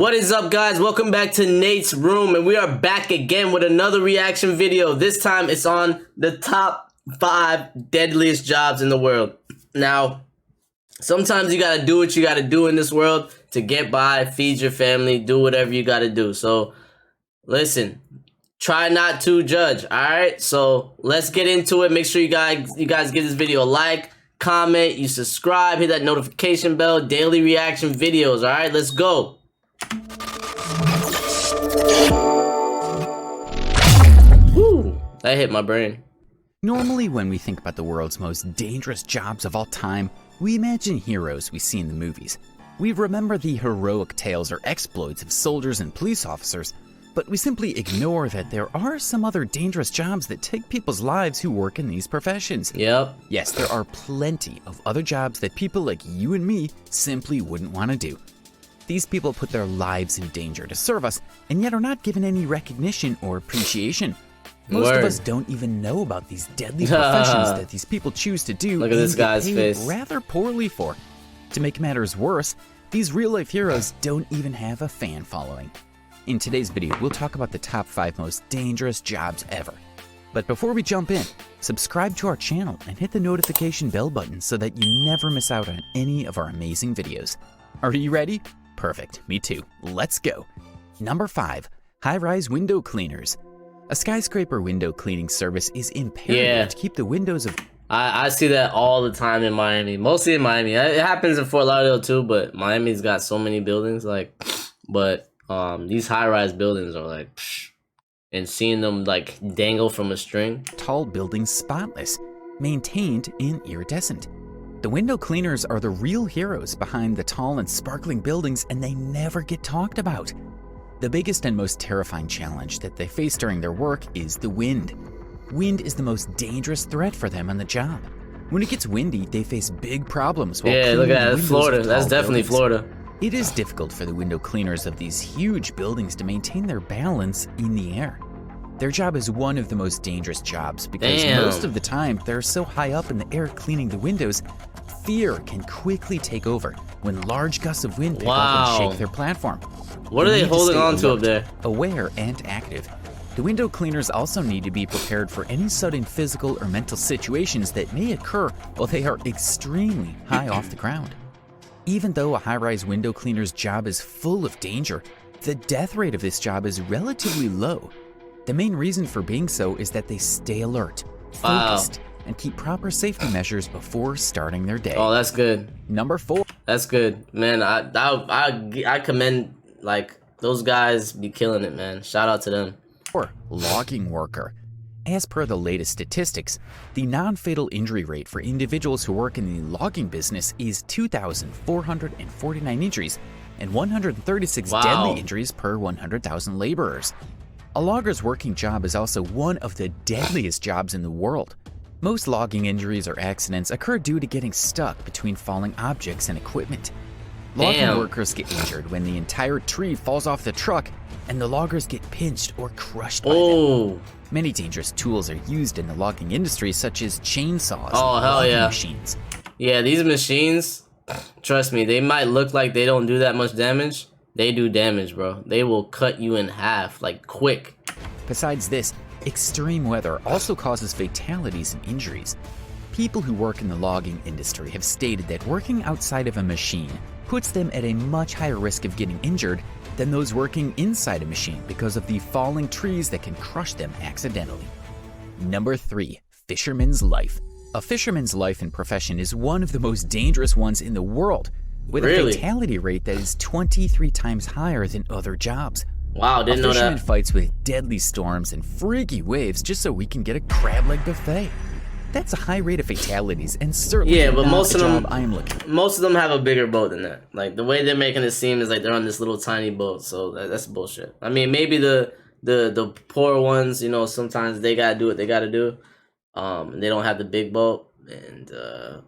What is up, guys? Welcome back to Nate's Room, and we are back again with another reaction video. This time it's on the top 5 deadliest jobs in the world. Now, sometimes you gotta do what you gotta do in this world to get by, feed your family, do whatever you gotta do. So, listen, try not to judge, alright? So, let's get into it. Make sure you guys give this video a like, comment, you subscribe, hit that notification bell, daily reaction videos, alright? Let's go. Woo, that hit my brain. Normally, when we think about the world's most dangerous jobs of all time, we imagine heroes we see in the movies. We remember the heroic tales or exploits of soldiers and police officers, but we simply ignore that there are some other dangerous jobs that take people's lives who work in these professions. Yep. Yes, there are plenty of other jobs that people like you and me simply wouldn't want to do. These people put their lives in danger to serve us, and yet are not given any recognition or appreciation. Most of us don't even know about these deadly professions that these people choose to do. Look at this guy's face. Rather poorly for. To make matters worse, these real-life heroes don't even have a fan following. In today's video, we'll talk about the top 5 most dangerous jobs ever. But before we jump in, subscribe to our channel and hit the notification bell button so that you never miss out on any of our amazing videos. Are you ready? Perfect, me too. Let's go. Number 5, Highrise window cleaners. A skyscraper window cleaning service is imperative to keep the windows of... I see that all the time in Miami, mostly in Miami. It happens in Fort Lauderdale too, but Miami's got so many buildings, these high-rise buildings are like, and seeing them like dangle from a string. Tall buildings spotless, maintained and iridescent. The window cleaners are the real heroes behind the tall and sparkling buildings, and they never get talked about. The biggest and most terrifying challenge that they face during their work is the wind. Wind is the most dangerous threat for them on the job. When it gets windy, they face big problems. While Look at that, Florida. That's definitely Florida. It is difficult for the window cleaners of these huge buildings to maintain their balance in the air. Their job is one of the most dangerous jobs because most of the time they're so high up in the air cleaning the windows, fear can quickly take over when large gusts of wind pick up and shake their platform. What are they holding on to up there? Aware and active. The window cleaners also need to be prepared for any sudden physical or mental situations that may occur while they are extremely high off the ground. Even though a high-rise window cleaner's job is full of danger, the death rate of this job is relatively low. The main reason for being so is that they stay alert, focused, and keep proper safety measures before starting their day. Oh, that's good. Number 4. That's good, man. I commend, like, those guys be killing it, man. Shout out to them. 4. Logging worker. As per the latest statistics, the non-fatal injury rate for individuals who work in the logging business is 2,449 injuries and 136 deadly injuries per 100,000 laborers. A logger's working job is also one of the deadliest jobs in the world. Most logging injuries or accidents occur due to getting stuck between falling objects and equipment. Logging workers get injured when the entire tree falls off the truck and the loggers get pinched or crushed by them. Many dangerous tools are used in the logging industry, such as chainsaws and logging machines. Yeah, these machines, Trust me, they might look like they don't do that much damage. They do damage, bro. They will cut you in half, like, quick. Besides this, extreme weather also causes fatalities and injuries. People who work in the logging industry have stated that working outside of a machine puts them at a much higher risk of getting injured than those working inside a machine because of the falling trees that can crush them accidentally. Number 3, fisherman's life. A fisherman's life and profession is one of the most dangerous ones in the world, with a fatality rate that is 23 times higher than other jobs. Wow, didn't know that. A fisherman fights with deadly storms and freaky waves just so we can get a crab leg buffet. That's a high rate of fatalities, and certainly but most of them, I am looking. Most of them have a bigger boat than that. Like, the way they're making it seem is like they're on this little tiny boat, so that's bullshit. I mean, maybe the poor ones, you know, sometimes they gotta do what they gotta do. They don't have the big boat, and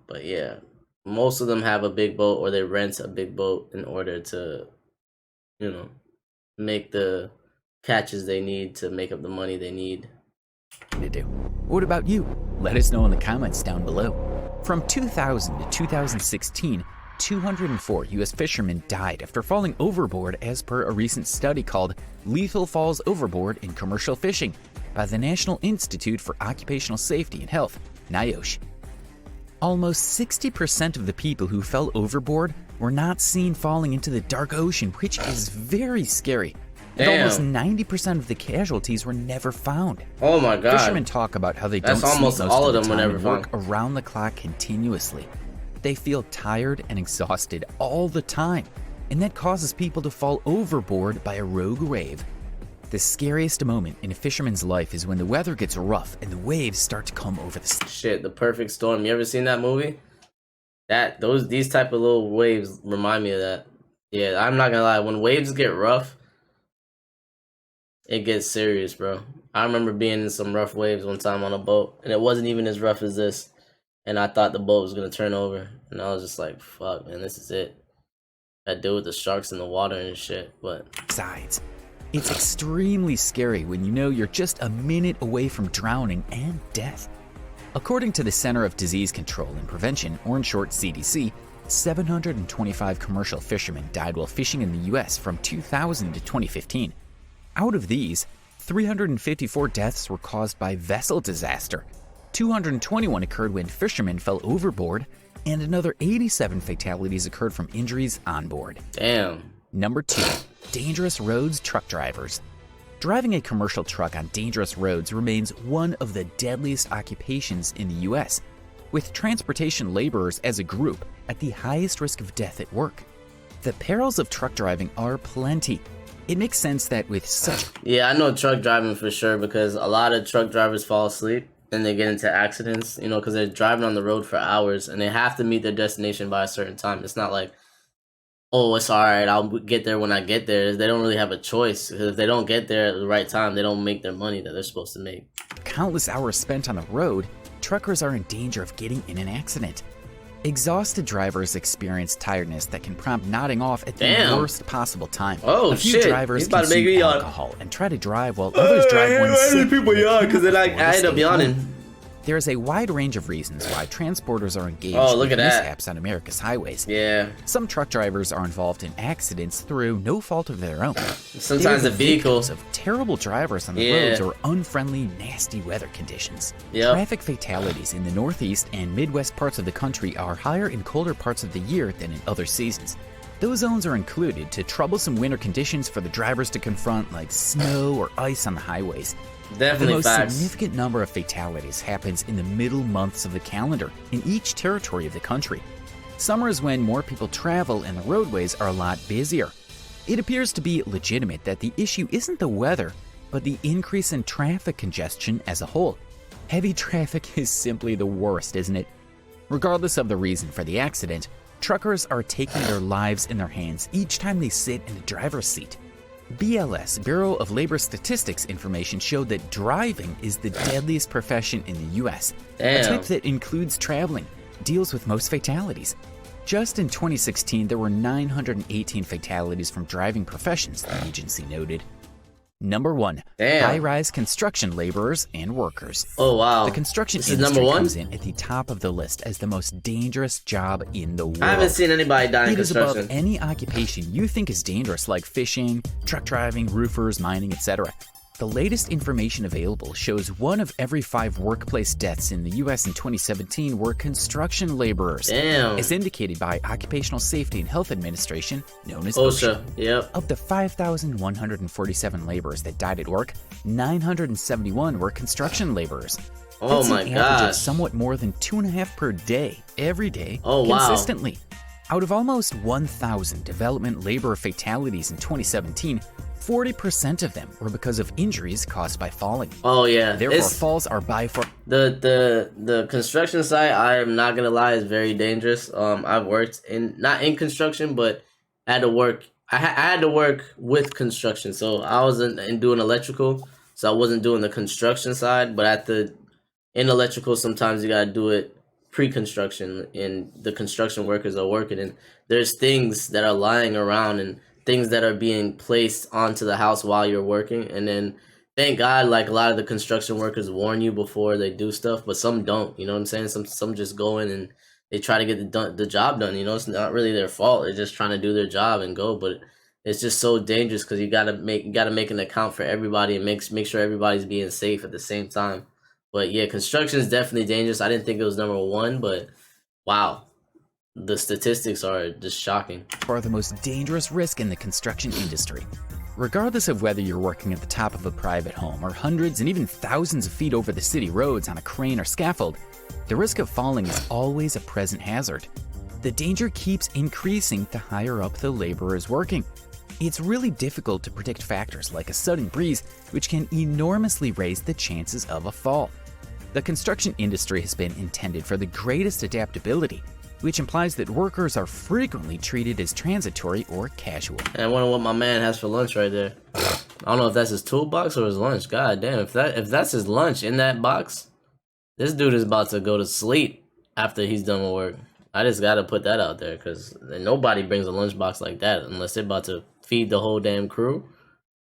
but yeah, most of them have a big boat or they rent a big boat in order to, you know, make the catches they need to make up the money they need to do. What about you? Let us know in the comments down below. From 2000 to 2016, 204 U.S. fishermen died after falling overboard as per a recent study called Lethal Falls Overboard in Commercial Fishing by the National Institute for Occupational Safety and Health, NIOSH. Almost 60% of the people who fell overboard were not seen falling into the dark ocean, which is very scary. And almost 90% of the casualties were never found. Oh my God. Fishermen talk about how they don't sleep most of the time and work around the clock continuously. They feel tired and exhausted all the time, and that causes people to fall overboard by a rogue wave. The scariest moment in a fisherman's life is when the weather gets rough and the waves start to come over the sea. Shit, The Perfect Storm. You ever seen that movie? These type of little waves remind me of that. Yeah, I'm not gonna lie. When waves get rough, it gets serious, bro. I remember being in some rough waves one time on a boat, and it wasn't even as rough as this. And I thought the boat was gonna turn over, and I was just like, "Fuck, man, this is it." I deal with the sharks in the water and shit, but Besides, it's extremely scary when you know you're just a minute away from drowning and death. According to the Center of Disease Control and Prevention, or in short CDC, 725 commercial fishermen died while fishing in the U.S. from 2000 to 2015. Out of these, 354 deaths were caused by vessel disaster, 221 occurred when fishermen fell overboard, and another 87 fatalities occurred from injuries on board. damn. Number 2, dangerous roads truck drivers. Driving a commercial truck on dangerous roads remains one of the deadliest occupations in the U.S., with transportation laborers as a group at the highest risk of death at work. The perils of truck driving are plenty. It makes sense that with such... Yeah, I know truck driving for sure because a lot of truck drivers fall asleep and they get into accidents, you know, because they're driving on the road for hours and they have to meet their destination by a certain time. It's not like, oh, it's all right, I'll get there when I get there. They don't really have a choice. Because if they don't get there at the right time, they don't make their money that they're supposed to make. Countless hours spent on the road, truckers are in danger of getting in an accident. Exhausted drivers experience tiredness that can prompt nodding off at the worst possible time. Oh, a few shit. drivers consume alcohol and try to drive while others drive when sick. People yawn because I end up yawning. There is a wide range of reasons why transporters are engaged look with at that. mishaps on America's highways. Yeah. Some truck drivers are involved in accidents through no fault of their own. Sometimes the vehicles of terrible drivers on the roads or unfriendly, nasty weather conditions. Yep. Traffic fatalities in the Northeast and Midwest parts of the country are higher in colder parts of the year than in other seasons. Those zones are included to troublesome winter conditions for the drivers to confront, like snow or ice on the highways. Definitely the most facts. significant number of fatalities happens in the middle months of the calendar in each territory of the country. Summer is when more people travel and the roadways are a lot busier. It appears to be legitimate that the issue isn't the weather, but the increase in traffic congestion as a whole. Heavy traffic is simply the worst, isn't it? Regardless of the reason for the accident, truckers are taking their lives in their hands each time they sit in the driver's seat. BLS, Bureau of Labor Statistics information showed that driving is the deadliest profession in the U.S. A type that includes traveling, deals with most fatalities. Just in 2016, there were 918 fatalities from driving professions, the agency noted. Number 1, high-rise construction laborers and workers. Oh, wow. The construction industry comes in at the top of the list as the most dangerous job in the world. I haven't seen anybody die in construction. It is above any occupation you think is dangerous, like fishing, truck driving, roofers, mining, etc. The latest information available shows 1 of every 5 workplace deaths in the U.S. in 2017 were construction laborers. Damn. As indicated by Occupational Safety and Health Administration, known as OSHA. Yep. Of the 5,147 laborers that died at work, 971 were construction laborers. Oh That's my an average god. of somewhat more than 2.5 per day, every day, Oh, wow. consistently. Out of almost 1,000 development labor fatalities in 2017, 40% of them were because of injuries caused by falling. Oh yeah. Therefore, falls are by far The construction site, I am not gonna lie, is very dangerous. I've worked not in construction, but I had to work. I had to work with construction, so I was in doing electrical, so I wasn't doing the construction side. But in electrical, sometimes you gotta do it pre-construction, and the construction workers are working, and there's things that are lying around and things that are being placed onto the house while you're working, and then thank God, like a lot of the construction workers warn you before they do stuff, but some don't. You know what I'm saying? Some just go in and they try to get the job done. You know, it's not really their fault. They're just trying to do their job and go. But it's just so dangerous because you gotta make an account for everybody and make sure everybody's being safe at the same time. But yeah, construction is definitely dangerous. I didn't think it was number one, but wow, the statistics are just shocking. Are the most dangerous risk in the construction industry. Regardless of whether you're working at the top of a private home or hundreds and even thousands of feet over the city roads on a crane or scaffold, the risk of falling is always a present hazard. The danger keeps increasing the higher up the laborer is working. It's really difficult to predict factors like a sudden breeze, which can enormously raise the chances of a fall. The construction industry has been intended for the greatest adaptability, which implies that workers are frequently treated as transitory or casual. And I wonder what my man has for lunch right there. I don't know if that's his toolbox or his lunch. God damn, if that's his lunch in that box, this dude is about to go to sleep after he's done with work. I just gotta put that out there because nobody brings a lunchbox like that unless they're about to feed the whole damn crew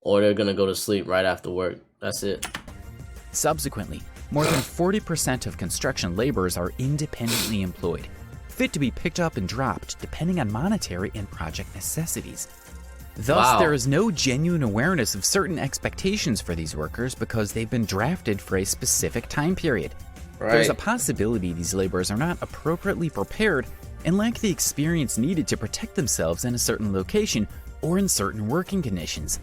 or they're gonna go to sleep right after work. That's it. Subsequently, more than 40% of construction laborers are independently employed, fit to be picked up and dropped depending on monetary and project necessities. Thus, there is no genuine awareness of certain expectations for these workers because they've been drafted for a specific time period. There's a possibility these laborers are not appropriately prepared and lack the experience needed to protect themselves in a certain location or in certain working conditions.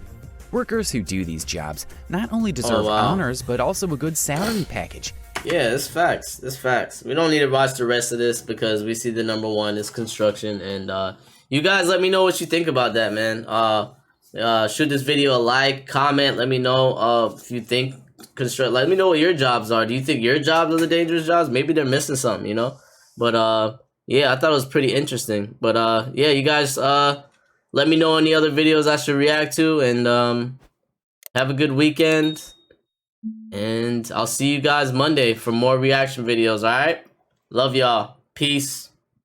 Workers who do these jobs not only deserve honors, but also a good salary package. Yeah, it's facts. It's facts. We don't need to watch the rest of this because we see the number one is construction. And you guys let me know what you think about that, man. Shoot this video a like, comment, let me know if you think let me know what your jobs are. Do you think your jobs are the dangerous jobs? Maybe they're missing something, you know? But yeah, I thought it was pretty interesting. But yeah, you guys let me know any other videos I should react to, and have a good weekend. And I'll see you guys Monday for more reaction videos, alright? Love y'all. Peace.